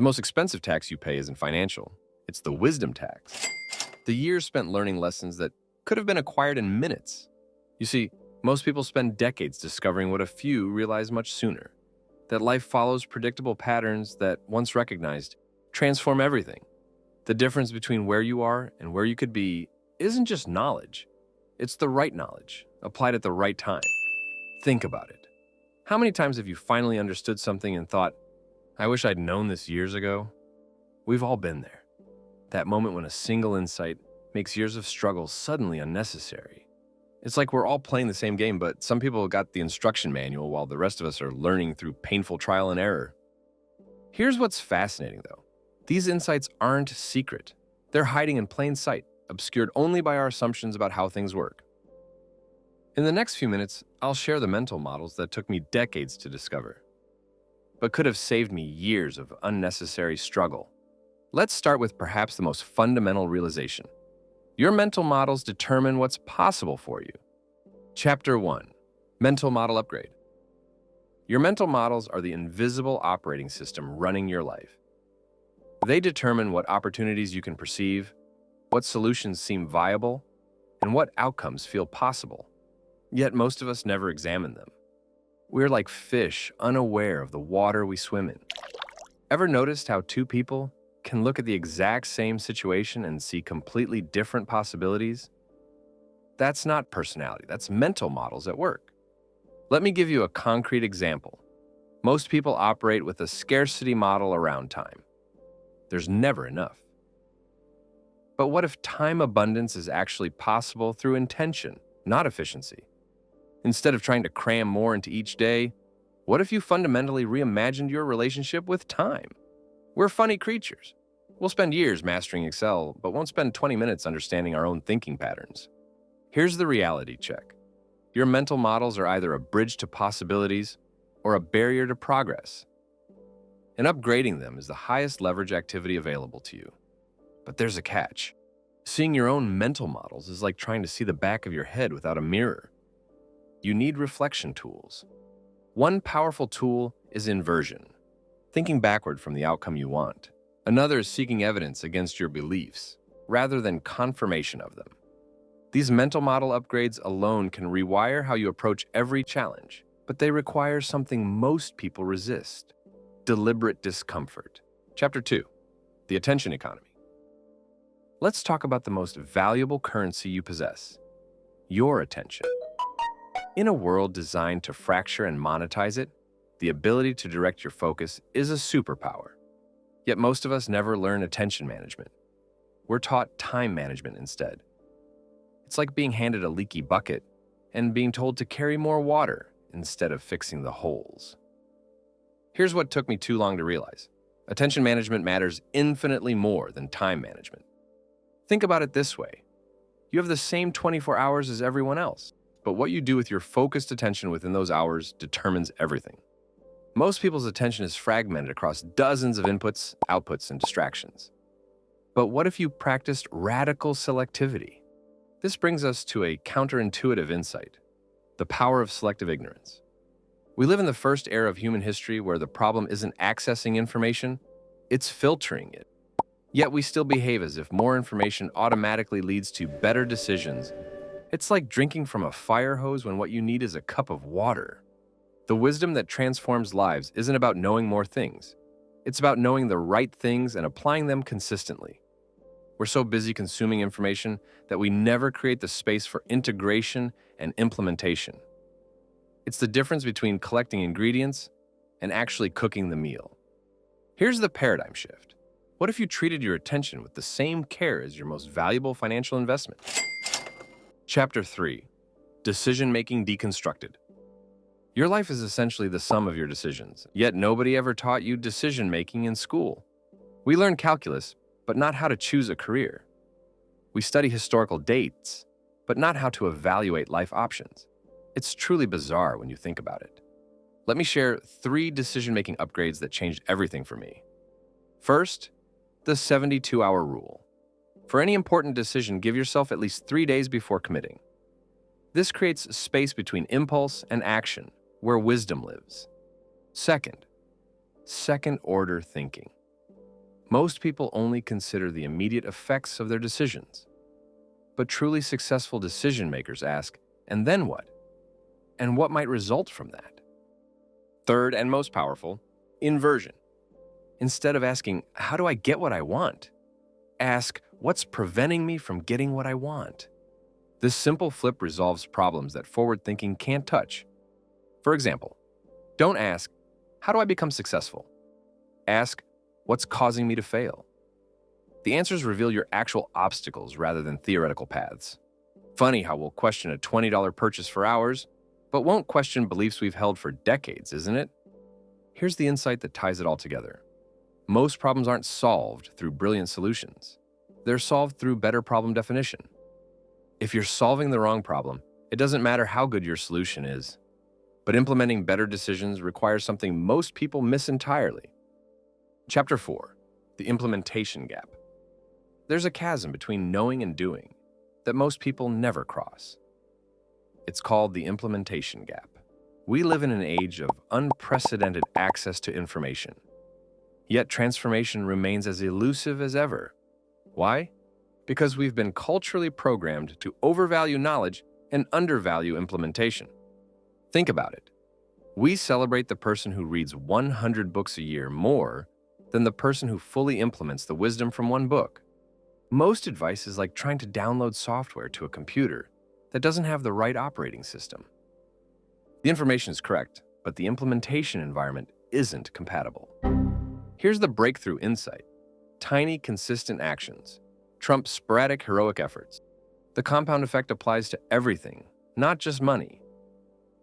The most expensive tax you pay isn't financial, it's the wisdom tax. The years spent learning lessons that could have been acquired in minutes. You see, most people spend decades discovering what a few realize much sooner. That life follows predictable patterns that, once recognized, transform everything. The difference between where you are and where you could be isn't just knowledge. It's the right knowledge, applied at the right time. Think about it. How many times have you finally understood something and thought, I wish I'd known this years ago? We've all been there. That moment when a single insight makes years of struggle suddenly unnecessary. It's like we're all playing the same game, but some people got the instruction manual while the rest of us are learning through painful trial and error. Here's what's fascinating, though. These insights aren't secret. They're hiding in plain sight, obscured only by our assumptions about how things work. In the next few minutes, I'll share the mental models that took me decades to discover, but could have saved me years of unnecessary struggle. Let's start with perhaps the most fundamental realization. Your mental models determine what's possible for you. Chapter 1. Mental Model Upgrade. Your mental models are the invisible operating system running your life. They determine what opportunities you can perceive, what solutions seem viable, and what outcomes feel possible. Yet most of us never examine them. We're like fish, unaware of the water we swim in. Ever noticed how two people can look at the exact same situation and see completely different possibilities? That's not personality, that's mental models at work. Let me give you a concrete example. Most people operate with a scarcity model around time. There's never enough. But what if time abundance is actually possible through intention, not efficiency? Instead of trying to cram more into each day, what if you fundamentally reimagined your relationship with time? We're funny creatures. We'll spend years mastering Excel, but won't spend 20 minutes understanding our own thinking patterns. Here's the reality check. Your mental models are either a bridge to possibilities or a barrier to progress. And upgrading them is the highest leverage activity available to you. But there's a catch. Seeing your own mental models is like trying to see the back of your head without a mirror. You need reflection tools. One powerful tool is inversion, thinking backward from the outcome you want. Another is seeking evidence against your beliefs, rather than confirmation of them. These mental model upgrades alone can rewire how you approach every challenge, but they require something most people resist: deliberate discomfort. Chapter 2. The Attention Economy. Let's talk about the most valuable currency you possess: your attention. In a world designed to fracture and monetize it, the ability to direct your focus is a superpower. Yet most of us never learn attention management. We're taught time management instead. It's like being handed a leaky bucket and being told to carry more water instead of fixing the holes. Here's what took me too long to realize. Attention management matters infinitely more than time management. Think about it this way. You have the same 24 hours as everyone else, but what you do with your focused attention within those hours determines everything. Most people's attention is fragmented across dozens of inputs, outputs, and distractions. But what if you practiced radical selectivity? This brings us to a counterintuitive insight: the power of selective ignorance. We live in the first era of human history where the problem isn't accessing information, it's filtering it. Yet we still behave as if more information automatically leads to better decisions. It's like drinking from a fire hose when what you need is a cup of water. The wisdom that transforms lives isn't about knowing more things. It's about knowing the right things and applying them consistently. We're so busy consuming information that we never create the space for integration and implementation. It's the difference between collecting ingredients and actually cooking the meal. Here's the paradigm shift. What if you treated your attention with the same care as your most valuable financial investment? Chapter 3. Decision-Making Deconstructed. Your life is essentially the sum of your decisions, yet nobody ever taught you decision-making in school. We learn calculus, but not how to choose a career. We study historical dates, but not how to evaluate life options. It's truly bizarre when you think about it. Let me share 3 decision-making upgrades that changed everything for me. First, the 72-hour rule. For any important decision, give yourself at least 3 days before committing. This creates space between impulse and action, where wisdom lives. Second order thinking. Most people only consider the immediate effects of their decisions. But truly successful decision makers ask, and then what? And what might result from that? Third and most powerful, inversion. Instead of asking, how do I get what I want? Ask, what's preventing me from getting what I want? This simple flip resolves problems that forward thinking can't touch. For example, don't ask, how do I become successful? Ask, what's causing me to fail? The answers reveal your actual obstacles rather than theoretical paths. Funny how we'll question a $20 purchase for hours, but won't question beliefs we've held for decades, isn't it? Here's the insight that ties it all together. Most problems aren't solved through brilliant solutions. They're solved through better problem definition. If you're solving the wrong problem, it doesn't matter how good your solution is. But implementing better decisions requires something most people miss entirely. Chapter 4. The implementation gap. There's a chasm between knowing and doing that most people never cross. It's called the implementation gap. We live in an age of unprecedented access to information. Yet transformation remains as elusive as ever. Why? Because we've been culturally programmed to overvalue knowledge and undervalue implementation. Think about it. We celebrate the person who reads 100 books a year more than the person who fully implements the wisdom from one book. Most advice is like trying to download software to a computer that doesn't have the right operating system. The information is correct, but the implementation environment isn't compatible. Here's the breakthrough insight. Tiny, consistent actions trump sporadic, heroic efforts. The compound effect applies to everything, not just money.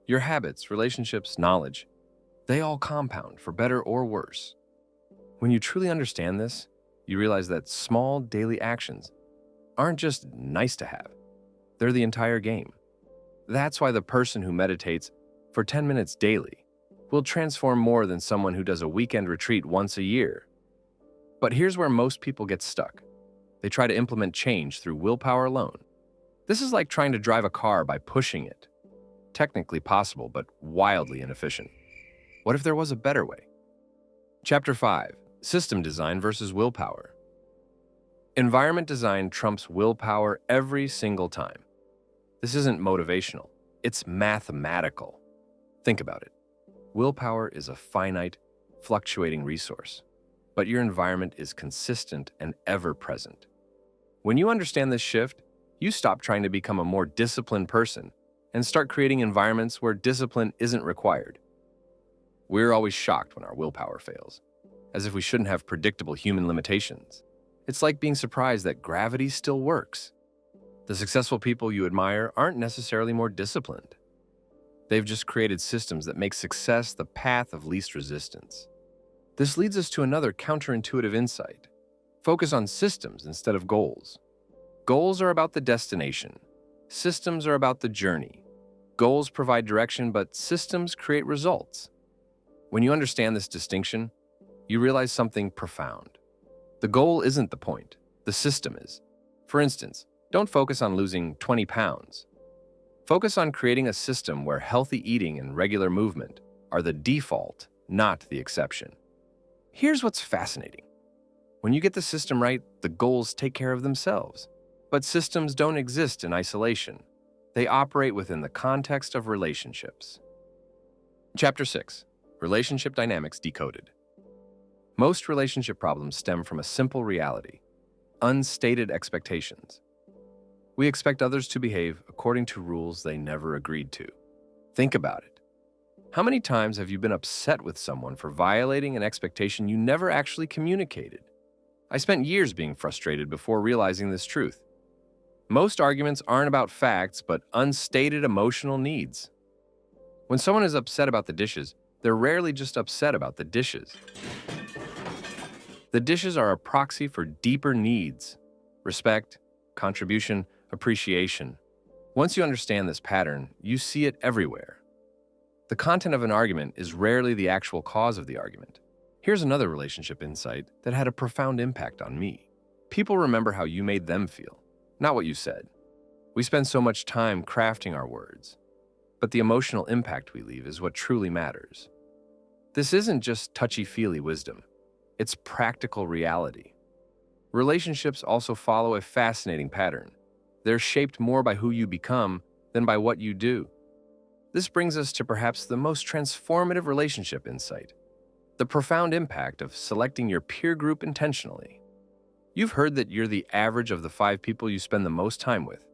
Your habits, relationships, knowledge, they all compound for better or worse. When you truly understand this, you realize that small daily actions aren't just nice to have. They're the entire game. That's why the person who meditates for 10 minutes daily will transform more than someone who does a weekend retreat once a year. But here's where most people get stuck. They try to implement change through willpower alone. This is like trying to drive a car by pushing it. Technically possible, but wildly inefficient. What if there was a better way? Chapter 5. System design versus willpower. Environment design trumps willpower every single time. This isn't motivational. It's mathematical. Think about it. Willpower is a finite, fluctuating resource, but your environment is consistent and ever-present. When you understand this shift, you stop trying to become a more disciplined person and start creating environments where discipline isn't required. We're always shocked when our willpower fails, as if we shouldn't have predictable human limitations. It's like being surprised that gravity still works. The successful people you admire aren't necessarily more disciplined. They've just created systems that make success the path of least resistance. This leads us to another counterintuitive insight. Focus on systems instead of goals. Goals are about the destination. Systems are about the journey. Goals provide direction, but systems create results. When you understand this distinction, you realize something profound. The goal isn't the point, the system is. For instance, don't focus on losing 20 pounds. Focus on creating a system where healthy eating and regular movement are the default, not the exception. Here's what's fascinating. When you get the system right, the goals take care of themselves. But systems don't exist in isolation. They operate within the context of relationships. Chapter 6. Relationship Dynamics Decoded. Most relationship problems stem from a simple reality: unstated expectations. We expect others to behave according to rules they never agreed to. Think about it. How many times have you been upset with someone for violating an expectation you never actually communicated? I spent years being frustrated before realizing this truth. Most arguments aren't about facts, but unstated emotional needs. When someone is upset about the dishes, they're rarely just upset about the dishes. The dishes are a proxy for deeper needs: respect, contribution, appreciation. Once you understand this pattern, you see it everywhere. The content of an argument is rarely the actual cause of the argument. Here's another relationship insight that had a profound impact on me. People remember how you made them feel, not what you said. We spend so much time crafting our words, but the emotional impact we leave is what truly matters. This isn't just touchy-feely wisdom. it's practical reality. Relationships also follow a fascinating pattern. They're shaped more by who you become than by what you do. This brings us to perhaps the most transformative relationship insight: the profound impact of selecting your peer group intentionally. You've heard that you're the average of the 5 people you spend the most time with,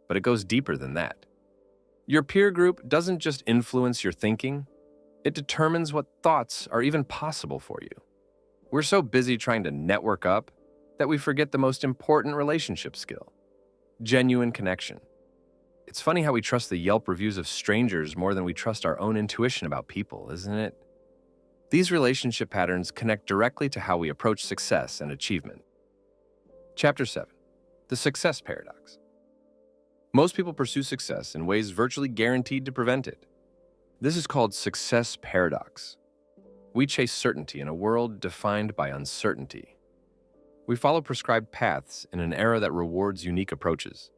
but it goes deeper than that. Your peer group doesn't just influence your thinking, it determines what thoughts are even possible for you. We're so busy trying to network up that we forget the most important relationship skill: genuine connection. It's funny how we trust the Yelp reviews of strangers more than we trust our own intuition about people, isn't it? These relationship patterns connect directly to how we approach success and achievement. Chapter 7. The Success Paradox. Most people pursue success in ways virtually guaranteed to prevent it. This is called success paradox. We chase certainty in a world defined by uncertainty. We follow prescribed paths in an era that rewards unique approaches.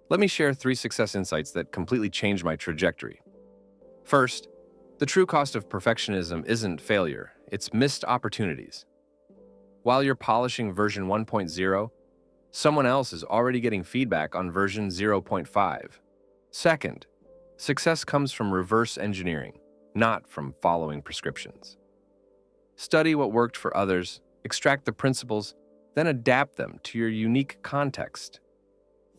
Let me share 3 success insights that completely changed my trajectory. First, the true cost of perfectionism isn't failure, it's missed opportunities. While you're polishing version 1.0, someone else is already getting feedback on version 0.5. Second, success comes from reverse engineering, not from following prescriptions. Study what worked for others, extract the principles, then adapt them to your unique context.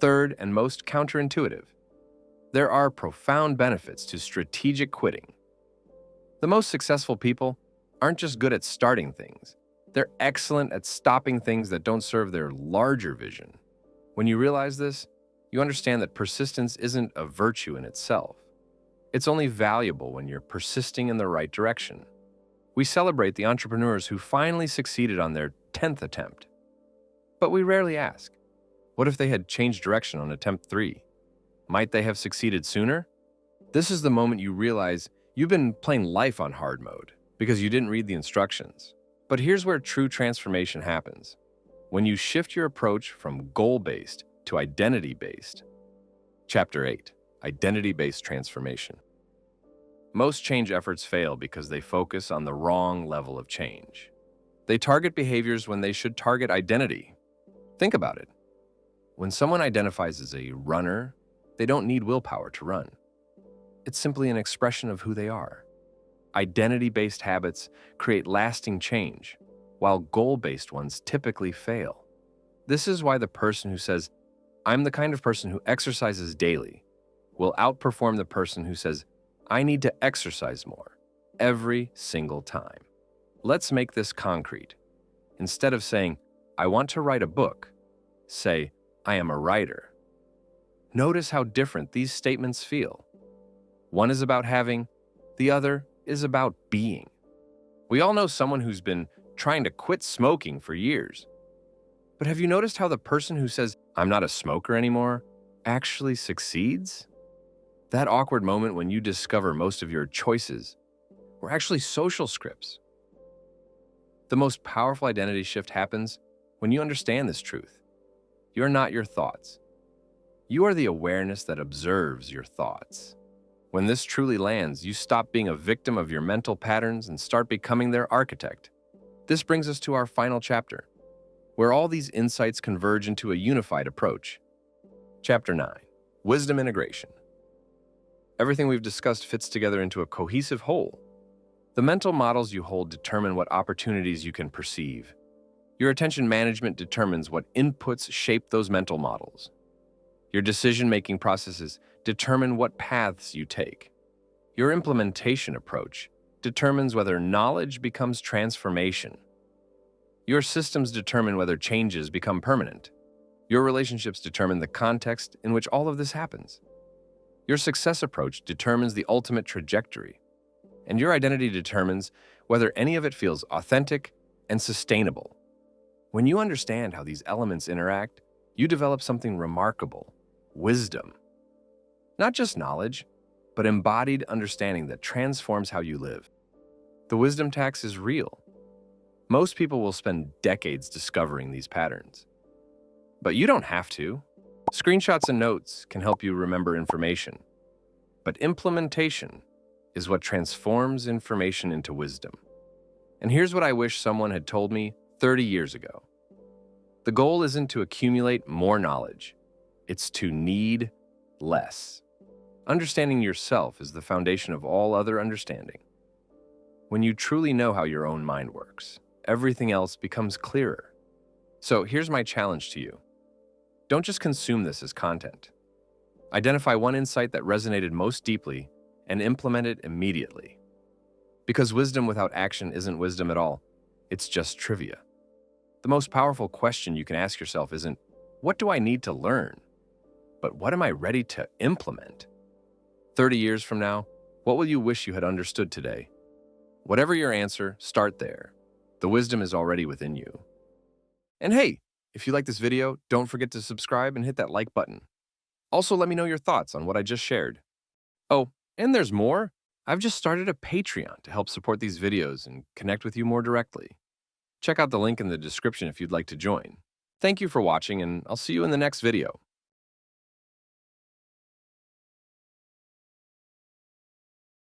Third, and most counterintuitive, there are profound benefits to strategic quitting. The most successful people aren't just good at starting things, they're excellent at stopping things that don't serve their larger vision. When you realize this, you understand that persistence isn't a virtue in itself. It's only valuable when you're persisting in the right direction. We celebrate the entrepreneurs who finally succeeded on their 10th attempt. But we rarely ask, what if they had changed direction on attempt 3? Might they have succeeded sooner? This is the moment you realize you've been playing life on hard mode because you didn't read the instructions. But here's where true transformation happens: when you shift your approach from goal-based to identity-based. Chapter 8. Identity-based transformation. Most change efforts fail because they focus on the wrong level of change. They target behaviors when they should target identity. Think about it. When someone identifies as a runner, they don't need willpower to run. It's simply an expression of who they are. Identity-based habits create lasting change, while goal-based ones typically fail. This is why the person who says, "I'm the kind of person who exercises daily," will outperform the person who says, "I need to exercise more," every single time. Let's make this concrete. Instead of saying, "I want to write a book," say, "I am a writer." Notice how different these statements feel. One is about having, the other is about being. We all know someone who's been trying to quit smoking for years. But have you noticed how the person who says, "I'm not a smoker anymore," actually succeeds? That awkward moment when you discover most of your choices were actually social scripts. The most powerful identity shift happens when you understand this truth. You're not your thoughts. You are the awareness that observes your thoughts. When this truly lands, you stop being a victim of your mental patterns and start becoming their architect. This brings us to our final chapter, where all these insights converge into a unified approach. Chapter 9. Wisdom Integration. Everything we've discussed fits together into a cohesive whole. The mental models you hold determine what opportunities you can perceive. Your attention management determines what inputs shape those mental models. Your decision-making processes determine what paths you take. Your implementation approach determines whether knowledge becomes transformation. Your systems determine whether changes become permanent. Your relationships determine the context in which all of this happens. Your success approach determines the ultimate trajectory. And your identity determines whether any of it feels authentic and sustainable. When you understand how these elements interact, you develop something remarkable: wisdom. Not just knowledge, but embodied understanding that transforms how you live. The wisdom tax is real. Most people will spend decades discovering these patterns. But you don't have to. Screenshots and notes can help you remember information. But implementation is what transforms information into wisdom. And here's what I wish someone had told me 30 years ago. The goal isn't to accumulate more knowledge. It's to need less. Understanding yourself is the foundation of all other understanding. When you truly know how your own mind works, everything else becomes clearer. So here's my challenge to you. Don't just consume this as content. Identify one insight that resonated most deeply and implement it immediately. Because wisdom without action isn't wisdom at all. It's just trivia. The most powerful question you can ask yourself isn't, what do I need to learn? But what am I ready to implement? 30 years from now, what will you wish you had understood today? Whatever your answer, start there. The wisdom is already within you. And hey, if you like this video, don't forget to subscribe and hit that like button. Also, let me know your thoughts on what I just shared. Oh, and there's more. I've just started a Patreon to help support these videos and connect with you more directly. Check out the link in the description if you'd like to join. Thank you for watching, and I'll see you in the next video.